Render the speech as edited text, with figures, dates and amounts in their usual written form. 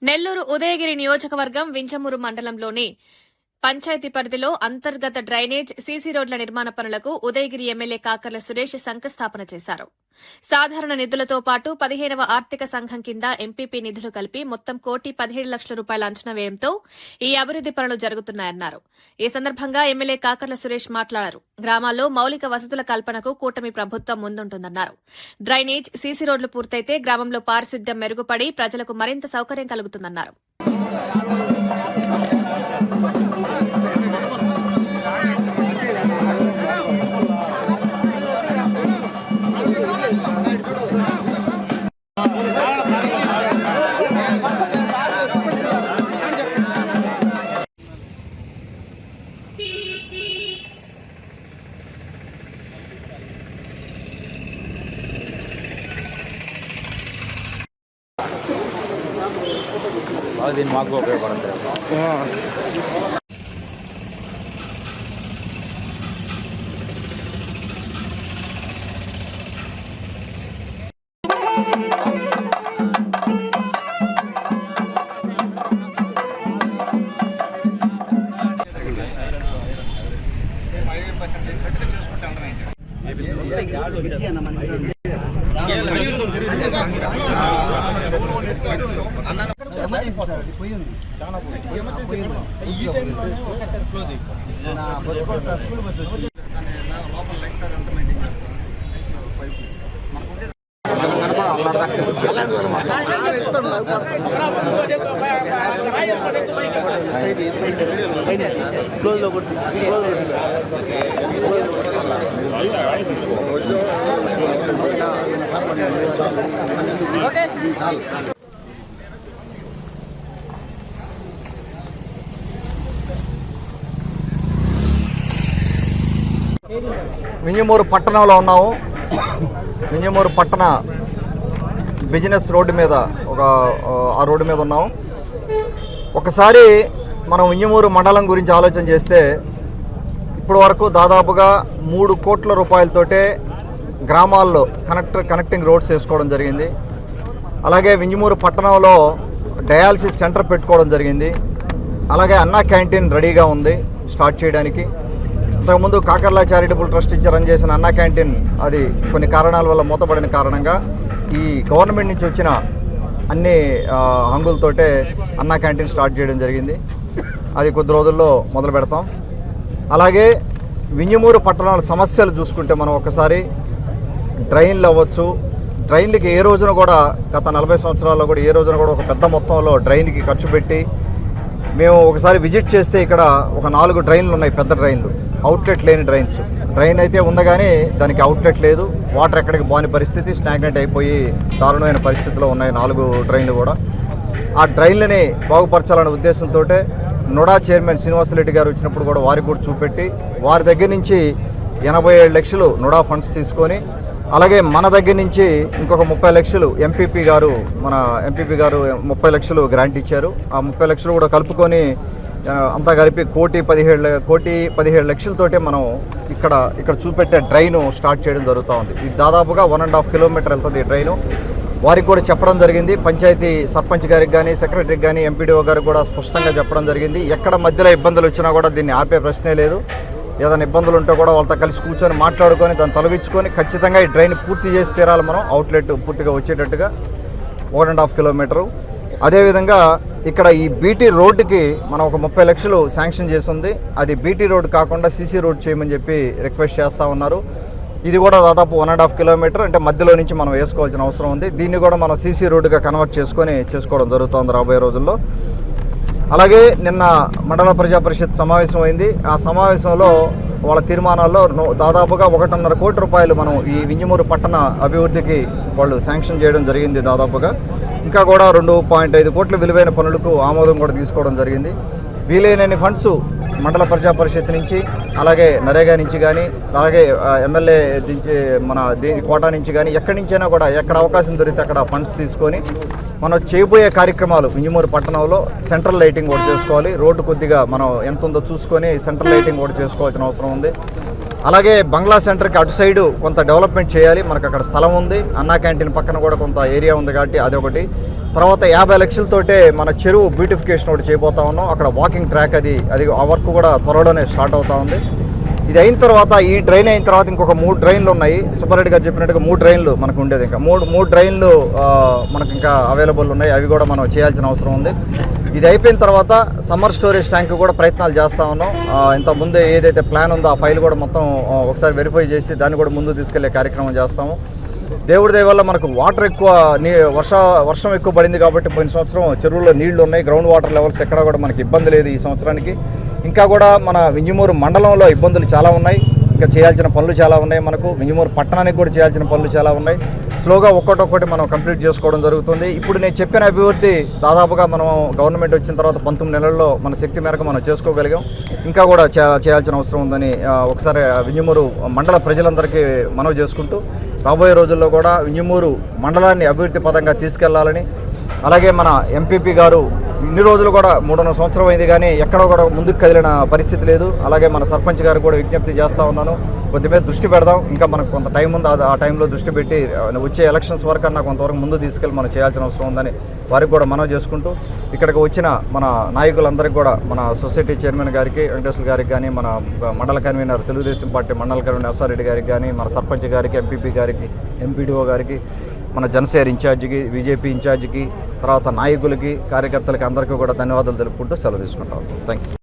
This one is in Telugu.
నెల్లూరు ఉదయగిరి నియోజకవర్గం వింజమూరు మండలంలోని పంచాయతీ పరిధిలో అంతర్గత డ్రైనేజ్ సీసీ రోడ్ల నిర్మాణ పనులకు ఉదయగిరి ఎమ్మెల్యే కాకర్ల సురేష్ శంకుస్థాపన చేశారు. సాధారణ నిధులతో పాటు 15వ ఆర్థిక సంఘం కింద ఎంపీపీ నిధులు కలిపి మొత్తం ₹1,17,00,000 అంచనా వ్యయంతో ఈ అభివృద్ది పనులు జరుగుతున్నాయన్నారు. ఈ సందర్భంగా ఎమ్మెల్యే కాకర్ల సురేష్ మాట్లాడారు. గ్రామాల్లో మౌలిక వసతుల కల్పనకు కూటమి ప్రభుత్వం ముందుంటుందన్నారు. డ్రైనేజ్ సీసీ రోడ్లు పూర్తయితే గ్రామంలో పారిశుద్ధ్యం మెరుగుపడి ప్రజలకు మరింత సౌకర్యం కలుగుతుందన్నారు. దీన్ని మాకు ఉపయోగపడుతుంది. వింజమూరు పట్టణంలో ఉన్నాము. వింజమూరు పట్టణ బిజినెస్ రోడ్డు మీద ఆ రోడ్డు మీద ఉన్నాము. ఒకసారి మనం వింజమూరు మండలం గురించి ఆలోచన చేస్తే ఇప్పటి వరకు దాదాపుగా ₹3 కోట్ల గ్రామాల్లో కనెక్టింగ్ రోడ్స్ వేసుకోవడం జరిగింది. అలాగే వింజమూరు పట్టణంలో డయాలసిస్ సెంటర్ పెట్టుకోవడం జరిగింది. అలాగే అన్నా క్యాంటీన్ రెడీగా ఉంది స్టార్ట్ చేయడానికి. ఇంతకుముందు కాకర్ల చారిటబుల్ ట్రస్ట్ ఇచ్చి రన్ చేసిన అన్నా క్యాంటీన్ అది కొన్ని కారణాల వల్ల మూతపడిన కారణంగా ఈ గవర్నమెంట్ నుంచి వచ్చిన అన్ని హంగులతోటే అన్నా క్యాంటీన్ స్టార్ట్ చేయడం జరిగింది. అది కొద్ది రోజుల్లో మొదలు పెడతాం. అలాగే వింజమూరు పట్టణాల సమస్యలు చూసుకుంటే మనం ఒకసారి డ్రైన్లు అవ్వచ్చు. డ్రైన్లకి ఏ రోజున కూడా గత 40 సంవత్సరాల్లో కూడా ఏ రోజున కూడా ఒక పెద్ద మొత్తంలో డ్రైన్కి ఖర్చు పెట్టి మేము ఒకసారి విజిట్ చేస్తే ఇక్కడ ఒక 4 డ్రైన్లు ఉన్నాయి, పెద్ద డ్రైన్లు, అవుట్లెట్ లేని డ్రైన్స్. డ్రైన్ అయితే ఉంది కానీ దానికి అవుట్లెట్ లేదు. వాటర్ ఎక్కడికి పోని పరిస్థితి, స్టాగ్నెంట్ అయిపోయి దారుణమైన పరిస్థితిలో ఉన్నాయి 4 డ్రైన్లు కూడా. ఆ డ్రైన్లని బాగుపరచాలనే ఉద్దేశంతో నుడా చైర్మన్ శ్రీనివాసరెడ్డి గారు వచ్చినప్పుడు కూడా వారికి కూడా చూపెట్టి వారి దగ్గర నుంచి 87 లక్షలు నుడా ఫండ్స్ తీసుకొని, అలాగే మన దగ్గర నుంచి ఇంకొక 30 లక్షలు మన ఎంపీపీ గారు 30 లక్షలు గ్రాంట్ ఇచ్చారు. ఆ 30 లక్షలు కూడా కలుపుకొని అంతా కలిపి ₹1,17 లక్షలతోటే మనం ఇక్కడ చూపెట్టే డ్రైను స్టార్ట్ చేయడం జరుగుతూ ఉంది. ఇది దాదాపుగా 1.5 కిలోమీటర్ వెళ్తుంది ఈ డ్రైను. వారికి కూడా చెప్పడం జరిగింది. పంచాయతీ సర్పంచ్ గారికి కానీ, సెక్రటరీకి కానీ, ఎంపీడీఓ గారికి కూడా స్పష్టంగా చెప్పడం జరిగింది. ఎక్కడ మధ్యలో ఇబ్బందులు వచ్చినా కూడా దీన్ని ఆపే ప్రశ్నే లేదు. ఏదైనా ఇబ్బందులు ఉంటే కూడా వాళ్ళతో కలిసి కూర్చొని మాట్లాడుకొని దాన్ని తొలగించుకొని ఖచ్చితంగా ఈ డ్రైన్ పూర్తి చేసి తీరాలి. మనం అవుట్లెట్ పూర్తిగా వచ్చేటట్టుగా 1.5 కిలోమీటరు. అదేవిధంగా ఇక్కడ ఈ బీటీ రోడ్డుకి మనం ఒక 30 లక్షలు శాంక్షన్ చేసి ఉంది. అది బీటీ రోడ్ కాకుండా సీసీ రోడ్ చేయమని చెప్పి రిక్వెస్ట్ చేస్తూ ఉన్నారు. ఇది కూడా దాదాపు 1.5 కిలోమీటర్, అంటే మధ్యలో నుంచి మనం వేసుకోవాల్సిన అవసరం ఉంది. దీన్ని కూడా మనం సీసీ రోడ్డుగా కన్వర్ట్ చేసుకోవడం జరుగుతుంది రాబోయే రోజుల్లో. అలాగే నిన్న మండల ప్రజా పరిషత్ సమావేశం అయింది. ఆ సమావేశంలో వాళ్ళ తీర్మానాల్లో దాదాపుగా ₹1.5 కోటి మనం ఈ వింజమూరు పట్టణ అభివృద్ధికి వాళ్ళు శాంక్షన్ చేయడం జరిగింది. దాదాపుగా ఇంకా కూడా 2.5 కోట్ల విలువైన పనులకు ఆమోదం కూడా తీసుకోవడం జరిగింది. వీలైనన్ని ఫండ్స్ మండల ప్రజా పరిషత్ నుంచి, అలాగే నరేగా నుంచి కానీ, అలాగే ఎమ్మెల్యే నుంచి దీని కోటా నుంచి కానీ, ఎక్కడి నుంచైనా కూడా ఎక్కడ అవకాశం దొరికితే అక్కడ ఫండ్స్ తీసుకొని మనం చేయబోయే కార్యక్రమాలు వింజమూరు పట్టణంలో సెంట్రల్ లైటింగ్ కూడా చేసుకోవాలి. రోడ్డు కొద్దిగా మనం ఎంత ఉందో చూసుకొని సెంట్రల్ లైటింగ్ కూడా చేసుకోవాల్సిన అవసరం ఉంది. అలాగే బంగ్లా సెంటర్కి అటు సైడు కొంత డెవలప్మెంట్ చేయాలి. మనకు అక్కడ స్థలం ఉంది, అన్నా క్యాంటీన్ పక్కన కూడా కొంత ఏరియా ఉంది కాబట్టి అదొకటి. తర్వాత 50 లక్షలతోటే మన చెరువు బ్యూటిఫికేషన్ ఒకటి చేయబోతా ఉన్నాం. అక్కడ వాకింగ్ ట్రాక్ అది ఆ వర్క్ కూడా త్వరలోనే స్టార్ట్ అవుతా ఉంది. ఇది అయిన తర్వాత, ఈ డ్రైన్ అయిన తర్వాత ఇంకొక 3 డ్రైన్లు ఉన్నాయి. సుబ్బారెడ్డి గారు చెప్పినట్టుగా 3 డ్రైన్లు మనకు ఉండేది. ఇంకా మూడు డ్రైన్లు మనకు ఇంకా అవైలబుల్ ఉన్నాయి. అవి కూడా మనం చేయాల్సిన అవసరం ఉంది. ఇది అయిపోయిన తర్వాత సమ్మర్ స్టోరేజ్ ట్యాంక్ కూడా ప్రయత్నాలు చేస్తూ ఉన్నాం. ఇంతకుముందే ఏదైతే ప్లాన్ ఉందో ఆ ఫైల్ కూడా మొత్తం ఒకసారి వెరిఫై చేసి దాన్ని కూడా ముందు తీసుకెళ్లే కార్యక్రమం చేస్తాము. దేవుడి దయ వల్ల మనకు వాటర్ ఎక్కువ, వర్షం ఎక్కువ పడింది కాబట్టి పోయిన సంవత్సరం చెరువుల్లో నీళ్లు ఉన్నాయి. గ్రౌండ్ వాటర్ లెవెల్స్ ఎక్కడ కూడా మనకి ఇబ్బంది లేదు ఈ సంవత్సరానికి. ఇంకా కూడా మన వింజమూరు మండలంలో ఇబ్బందులు చాలా ఉన్నాయి. ఇంకా చేయాల్సిన పనులు చాలా ఉన్నాయి. మనకు వింజమూరు పట్టణానికి కూడా చేయాల్సిన పనులు చాలా ఉన్నాయి. స్లోగా ఒక్కొక్కటి మనం కంప్లీట్ చేసుకోవడం జరుగుతుంది. ఇప్పుడు నేను చెప్పిన అభివృద్ధి దాదాపుగా మనం గవర్నమెంట్ వచ్చిన తర్వాత 19 నెలల్లో మన శక్తి మేరకు మనం చేసుకోగలిగాం. ఇంకా కూడా చేయాల్సిన అవసరం ఉందని ఒకసారి వింజమూరు మండల ప్రజలందరికీ మనవి చేసుకుంటూ, రాబోయే రోజుల్లో కూడా వింజమూరు మండలాన్ని అభివృద్ధి పదంగా తీసుకెళ్లాలని, అలాగే మన ఎంపీపీ గారు ఇన్ని రోజులు కూడా 3.5 సంవత్సరం అయింది కానీ ఎక్కడో కూడా ముందుకు కదిలిన పరిస్థితి లేదు. అలాగే మన సర్పంచ్ గారు కూడా విజ్ఞప్తి చేస్తూ ఉన్నాను, కొద్దిమీద దృష్టి పెడదాం. ఇంకా మనకు కొంత టైం ఉంది, ఆ టైంలో దృష్టి పెట్టి వచ్చే ఎలక్షన్స్ వరకు అన్నా కొంతవరకు ముందు తీసుకెళ్ళి మనం చేయాల్సిన అవసరం ఉందని వారికి కూడా మనవి చేసుకుంటూ, ఇక్కడికి వచ్చిన మన నాయకులందరికీ కూడా, మన సొసైటీ చైర్మన్ గారికి, వెంకటేశ్వర గారికి కానీ, మన మండల కన్వీనర్ తెలుగుదేశం పార్టీ మండల కన్వీనర్ ఎస్ఆర్రెడ్డి గారికి కానీ, మన సర్పంచ్ గారికి, ఎంపీపీ గారికి, ఎంపీడీఓ గారికి, మన జనసేన ఇన్ఛార్జికి, బీజేపీ ఇన్ఛార్జికి, తర్వాత నాయకులకి, కార్యకర్తలకి అందరికీ కూడా ధన్యవాదాలు తెలుపుకుంటూ సెలవు తీసుకుంటాం. Thank you.